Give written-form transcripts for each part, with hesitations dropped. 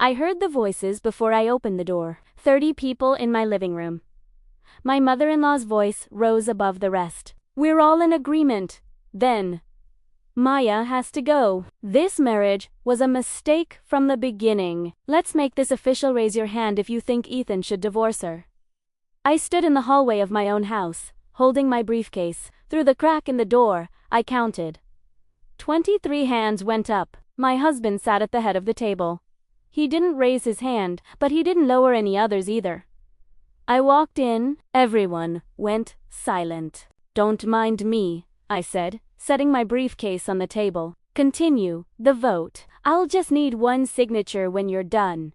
I heard the voices before I opened the door. 30 people in my living room. My mother-in-law's voice rose above the rest. We're all in agreement. Then, Maya has to go. This marriage was a mistake from the beginning. Let's make this official. Raise your hand if you think Ethan should divorce her. I stood in the hallway of my own house, holding my briefcase. Through the crack in the door, I counted. 23 hands went up. My husband sat at the head of the table. He didn't raise his hand, but he didn't lower any others either. I walked in. Everyone went silent. Don't mind me, I said, setting my briefcase on the table. Continue the vote. I'll just need one signature when you're done.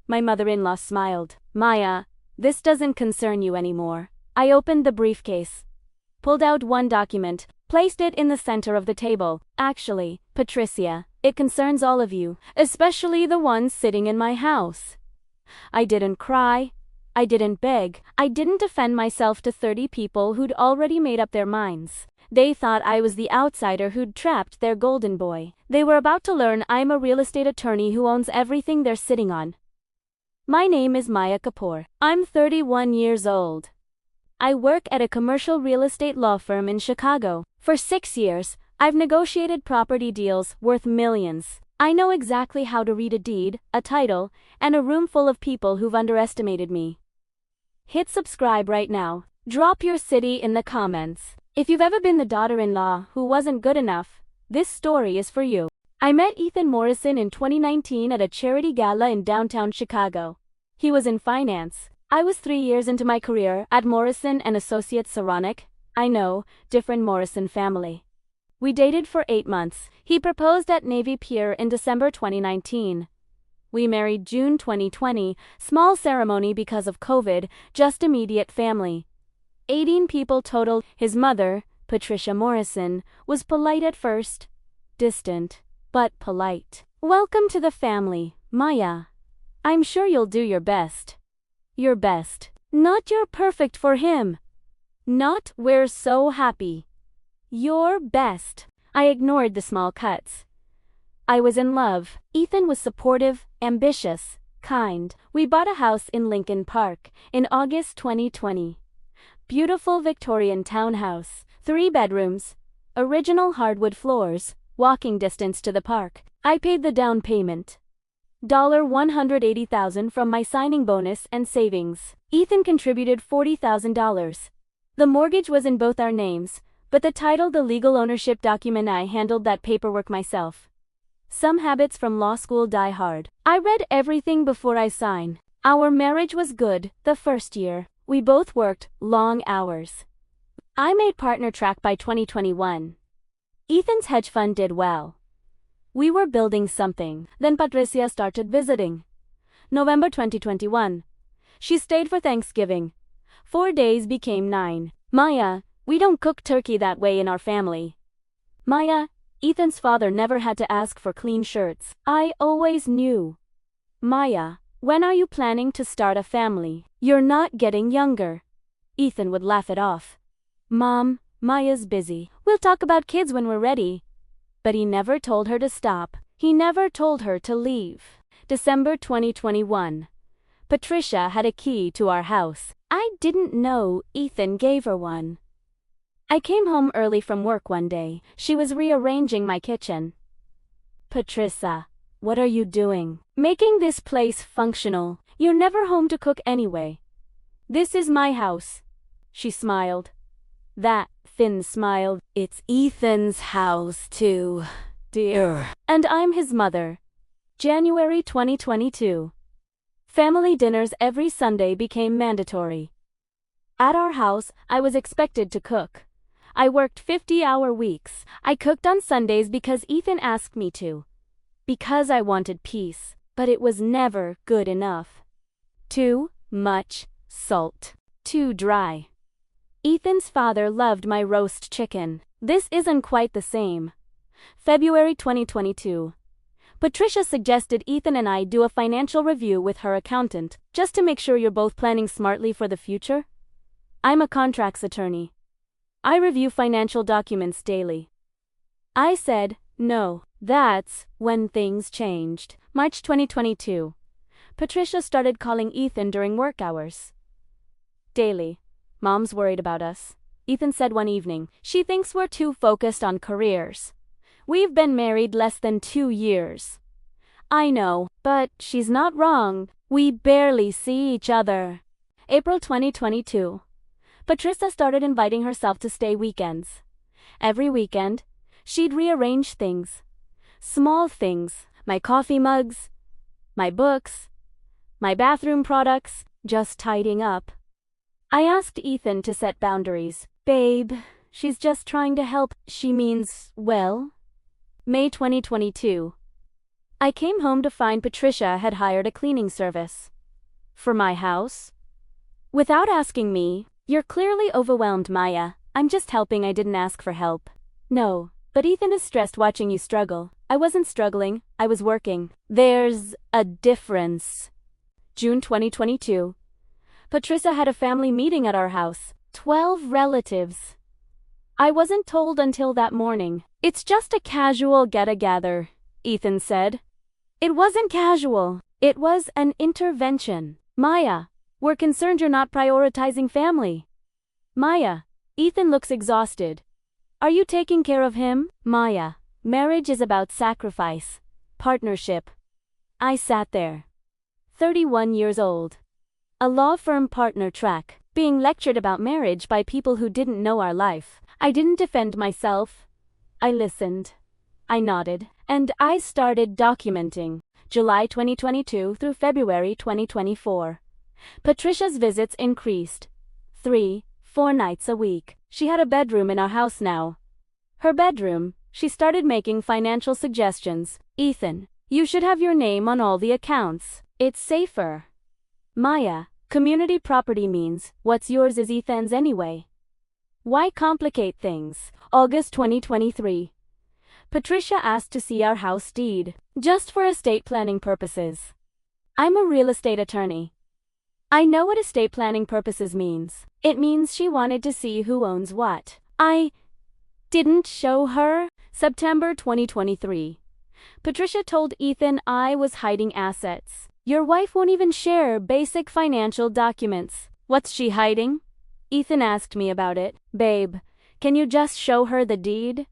My mother-in-law smiled. Maya, this doesn't concern you anymore. I opened the briefcase, pulled out one document, placed it in the center of the table. Actually, Patricia, it concerns all of you, especially the ones sitting in my house. I didn't cry. I didn't beg. I didn't defend myself to 30 people who'd already made up their minds. They thought I was the outsider who'd trapped their golden boy. They were about to learn I'm a real estate attorney who owns everything they're sitting on. My name is Maya Kapoor. I'm 31 years old. I work at a commercial real estate law firm in Chicago. For 6 years, I've negotiated property deals worth millions. I know exactly how to read a deed, a title, and a room full of people who've underestimated me. Hit subscribe right now. Drop your city in the comments. If you've ever been the daughter-in-law who wasn't good enough, this story is for you. I met Ethan Morrison in 2019 at a charity gala in downtown Chicago. He was in finance. I was 3 years into my career at Morrison & Associates Saronic. I know, different Morrison family. We dated for 8 months. He proposed at Navy Pier in December 2019. We married June 2020, small ceremony because of COVID, just immediate family. 18 people total. His mother, Patricia Morrison, was polite at first. Distant, but polite. Welcome to the family, Maya. I'm sure you'll do your best. Your best. Not your perfect for him. Not we're so happy. Your best. I ignored the small cuts. I was in love. Ethan was supportive, ambitious, kind. We bought a house in Lincoln Park in August 2020. Beautiful Victorian townhouse, 3 bedrooms, original hardwood floors, walking distance to the park. I paid the down payment. $180,000 from my signing bonus and savings. Ethan contributed $40,000. The mortgage was in both our names, but the title, the legal ownership document, I handled that paperwork myself. Some habits from law school die hard. I read everything before I sign. Our marriage was good the first year. We both worked long hours. I made partner track by 2021. Ethan's hedge fund did well. We were building something. Then Patricia started visiting. November 2021. She stayed for Thanksgiving. 4 days became 9. Maya, we don't cook turkey that way in our family. Maya, Ethan's father never had to ask for clean shirts. I always knew. Maya, when are you planning to start a family? You're not getting younger. Ethan would laugh it off. Mom, Maya's busy. We'll talk about kids when we're ready. But he never told her to stop. He never told her to leave. December 2021. Patricia had a key to our house. I didn't know Ethan gave her one. I came home early from work one day. She was rearranging my kitchen. Patricia, what are you doing? Making this place functional. You're never home to cook anyway. This is my house. She smiled. That thin smile. It's Ethan's house too, dear. And I'm his mother. January 2022. Family dinners every Sunday became mandatory. At our house, I was expected to cook. I worked 50-hour weeks. I cooked on Sundays because Ethan asked me to. Because I wanted peace, but it was never good enough. Too much salt. Too dry. Ethan's father loved my roast chicken. This isn't quite the same. February 2022. Patricia suggested Ethan and I do a financial review with her accountant, just to make sure you're both planning smartly for the future. I'm a contracts attorney. I review financial documents daily. I said, no, That's when things changed. March 2022. Patricia started calling Ethan during work hours. Daily. Mom's worried about us. Ethan said one evening, she thinks we're too focused on careers. We've been married less than 2 years. I know, but she's not wrong. We barely see each other. April 2022. Patricia started inviting herself to stay weekends. Every weekend, she'd rearrange things. Small things, my coffee mugs, my books, my bathroom products, just tidying up. I asked Ethan to set boundaries. Babe, she's just trying to help. She means well. May 2022. I came home to find Patricia had hired a cleaning service. For my house? Without asking me, you're clearly overwhelmed, Maya. I'm just helping, I didn't ask for help. No, but Ethan is stressed watching you struggle. I wasn't struggling, I was working. There's a difference. June 2022. Patricia had a family meeting at our house. 12 relatives. I wasn't told until that morning. It's just a casual get-together, Ethan said. It wasn't casual. It was an intervention. Maya, we're concerned you're not prioritizing family. Maya, Ethan looks exhausted. Are you taking care of him? Maya, marriage is about sacrifice, partnership. I sat there. 31 years old. A law firm partner track, being lectured about marriage by people who didn't know our life. I didn't defend myself. I listened. I nodded, and I started documenting. July 2022 through February 2024. Patricia's visits increased. 3-4 nights a week. She had a bedroom in our house now. Her bedroom, she started making financial suggestions. Ethan, you should have your name on all the accounts. It's safer. Maya, community property means what's yours is Ethan's anyway. Why complicate things? August 2023. Patricia asked to see our house deed, just for estate planning purposes. I'm a real estate attorney. I know what estate planning purposes means. It means she wanted to see who owns what. I didn't show her. September 2023. Patricia told Ethan I was hiding assets. Your wife won't even share basic financial documents. What's she hiding? Ethan asked me about it. Babe, can you just show her the deed?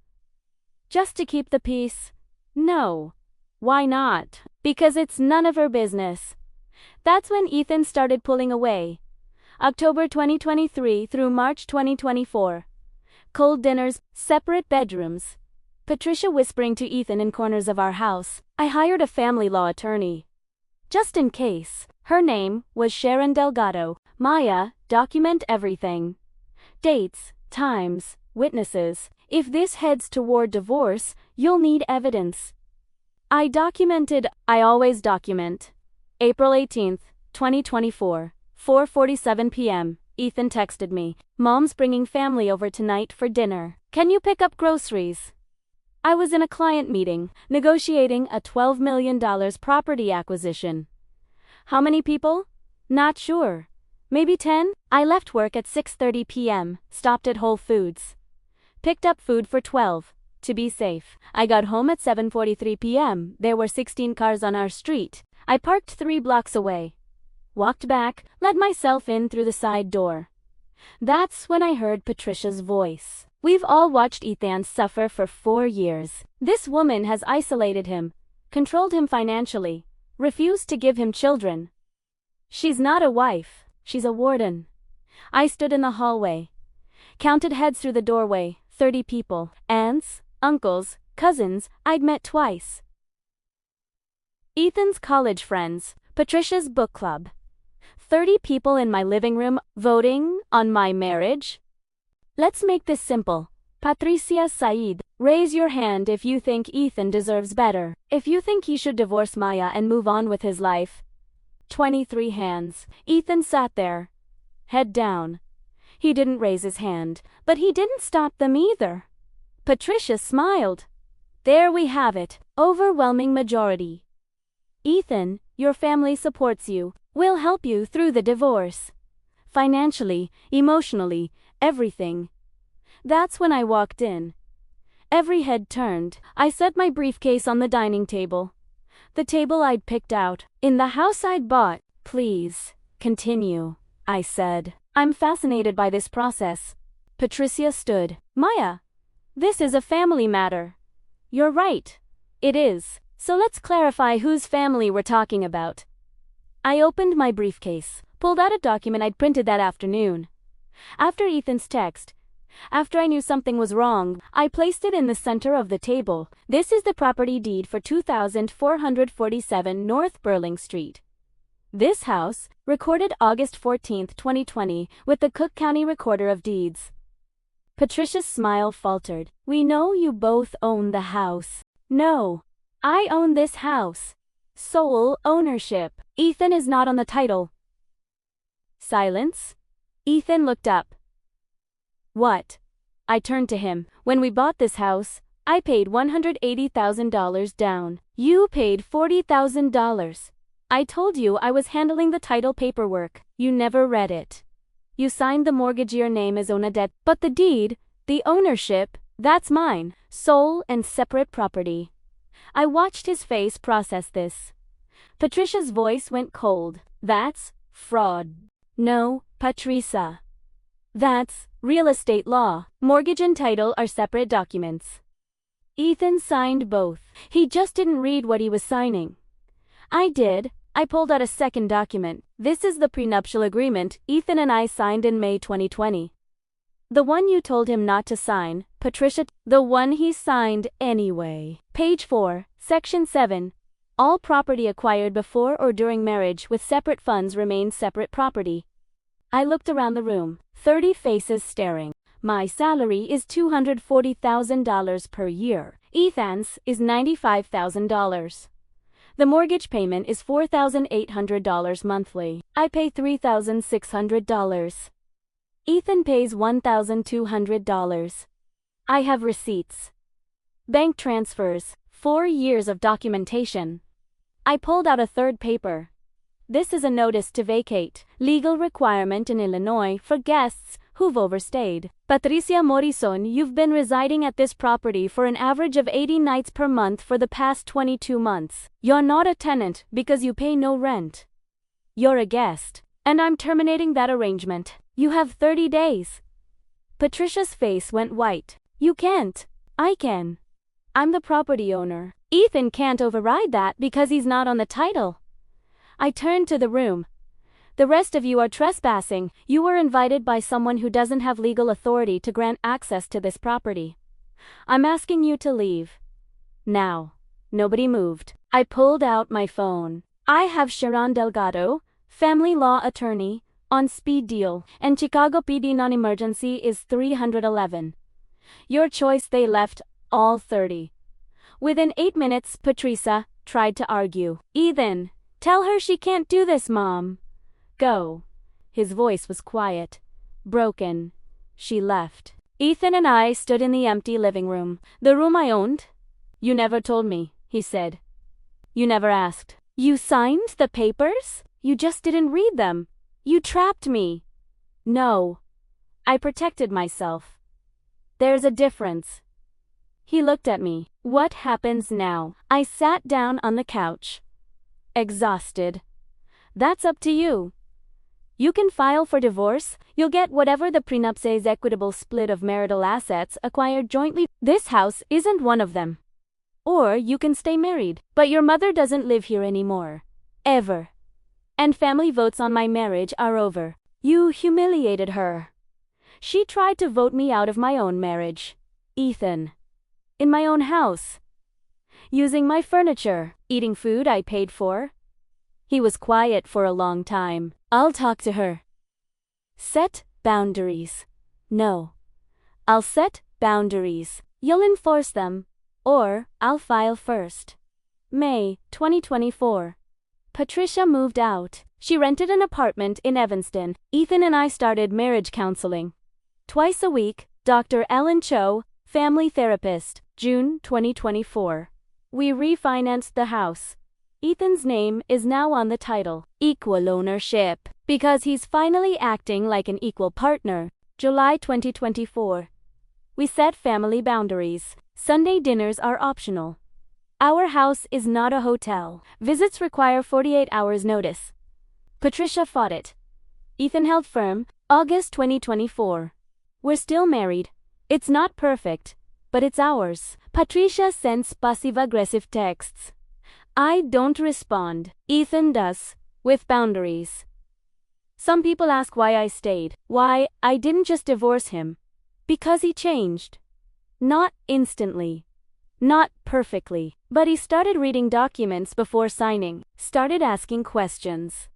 Just to keep the peace? No. Why not? Because it's none of her business. That's when Ethan started pulling away. October 2023 through March 2024. Cold dinners, separate bedrooms. Patricia whispering to Ethan in corners of our house. I hired a family law attorney. Just in case. Her name was Sharon Delgado. Maya, document everything. Dates, times, witnesses. If this heads toward divorce, you'll need evidence. I documented. I always document. April 18th, 2024, 4:47 p.m. Ethan texted me. Mom's bringing family over tonight for dinner. Can you pick up groceries? I was in a client meeting, negotiating a $12 million property acquisition. How many people? Not sure. Maybe 10? I left work at 6:30 p.m., stopped at Whole Foods. Picked up food for 12, to be safe. I got home at 7:43 p.m. There were 16 cars on our street. I parked 3 blocks away. Walked back, let myself in through the side door. That's when I heard Patricia's voice. We've all watched Ethan suffer for 4 years. This woman has isolated him, controlled him financially, refused to give him children. She's not a wife, she's a warden. I stood in the hallway, counted heads through the doorway, 30 people, aunts, uncles, cousins I'd met twice. Ethan's college friends, Patricia's book club. 30 people in my living room voting on my marriage? Let's make this simple. Patricia Said, raise your hand if you think Ethan deserves better. If you think he should divorce Maya and move on with his life. 23 hands. Ethan sat there, head down. He didn't raise his hand, but he didn't stop them either. Patricia smiled. There we have it. Overwhelming majority. Ethan, your family supports you. We'll help you through the divorce. Financially, emotionally, everything. That's when I walked in. Every head turned. I set my briefcase on the dining table. The table I'd picked out. In the house I'd bought. Please, continue, I said. I'm fascinated by this process. Patricia stood. Maya, this is a family matter. You're right. It is. So let's clarify whose family we're talking about. I opened my briefcase, pulled out a document I'd printed that afternoon. After Ethan's text, after I knew something was wrong, I placed it in the center of the table. This is the property deed for 2447 North Burling Street. This house, recorded August 14, 2020, with the Cook County Recorder of Deeds. Patricia's smile faltered. We know you both own the house. No. I own this house. Sole ownership. Ethan is not on the title. Silence. Ethan looked up. What? I turned to him. When we bought this house, I paid $180,000 down. You paid $40,000. I told you I was handling the title paperwork. You never read it. You signed the mortgage your name as Onadette, but the deed, the ownership, that's mine, sole and separate property. I watched his face process this. Patricia's voice went cold. That's fraud. No, Patricia. That's real estate law. Mortgage and title are separate documents. Ethan signed both. He just didn't read what he was signing. I did. I pulled out a second document. This is the prenuptial agreement Ethan and I signed in May 2020. The one you told him not to sign, Patricia. The one he signed anyway. Page 4, Section 7. All property acquired before or during marriage with separate funds remains separate property. I looked around the room. 30 faces staring. My salary is $240,000 per year. Ethan's is $95,000. The mortgage payment is $4,800 monthly. I pay $3,600. Ethan pays $1,200. I have receipts. Bank transfers. 4 years of documentation. I pulled out a third paper. This is a notice to vacate. Legal requirement in Illinois for guests who've overstayed. Patricia Morrison, you've been residing at this property for an average of 80 nights per month for the past 22 months. You're not a tenant because you pay no rent. You're a guest, and I'm terminating that arrangement. You have 30 days. Patricia's face went white. You can't. I can. I'm the property owner. Ethan can't override that because he's not on the title. I turned to the room. The rest of you are trespassing. You were invited by someone who doesn't have legal authority to grant access to this property. I'm asking you to leave. Now. Nobody moved. I pulled out my phone. I have Sharon Delgado, family law attorney, on speed deal, and Chicago PD non-emergency is 311. Your choice. They left, all 30. Within 8 minutes, Patricia tried to argue. Ethan, tell her she can't do this, Mom. Go. His voice was quiet, broken. She left. Ethan and I stood in the empty living room, the room I owned. You never told me, he said. You never asked. You signed the papers? You just didn't read them. You trapped me. No. I protected myself. There's a difference. He looked at me. What happens now? I sat down on the couch. Exhausted. That's up to you. You can file for divorce. You'll get whatever the prenup says, equitable split of marital assets acquired jointly. This house isn't one of them. Or you can stay married. But your mother doesn't live here anymore. Ever. And family votes on my marriage are over. You humiliated her. She tried to vote me out of my own marriage. Ethan. In my own house. Using my furniture. Eating food I paid for. He was quiet for a long time. I'll talk to her. Set boundaries. No. I'll set boundaries. You'll enforce them. Or, I'll file first. May 2024. Patricia moved out. She rented an apartment in Evanston. Ethan and I started marriage counseling. Twice a week, Dr. Ellen Cho, family therapist, June 2024. We refinanced the house. Ethan's name is now on the title. Equal ownership. Because he's finally acting like an equal partner. July 2024. We set family boundaries. Sunday dinners are optional. Our house is not a hotel. Visits require 48 hours notice. Patricia fought it. Ethan held firm. August 2024. We're still married. It's not perfect, but it's ours. Patricia sends passive-aggressive texts. I don't respond. Ethan does, with boundaries. Some people ask why I stayed. Why I didn't just divorce him. Because he changed. Not instantly. Not perfectly. But he started reading documents before signing. Started asking questions.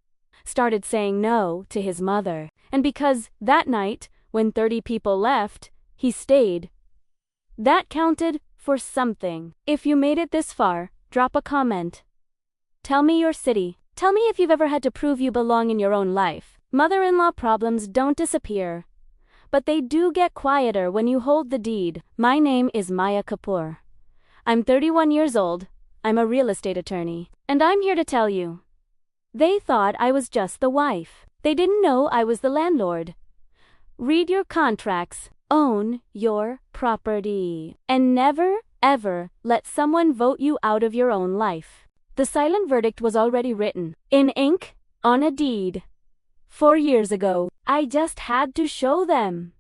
Started saying no to his mother. And because that night, when 30 people left, he stayed. That counted for something. If you made it this far, drop a comment. Tell me your city. Tell me if you've ever had to prove you belong in your own life. Mother-in-law problems don't disappear, but they do get quieter when you hold the deed. My name is Maya Kapoor. I'm 31 years old. I'm a real estate attorney. And I'm here to tell you. They thought I was just the wife. They didn't know I was the landlord. Read your contracts. Own your property. And never, ever let someone vote you out of your own life. The silent verdict was already written. In ink, on a deed. 4 years ago. I just had to show them.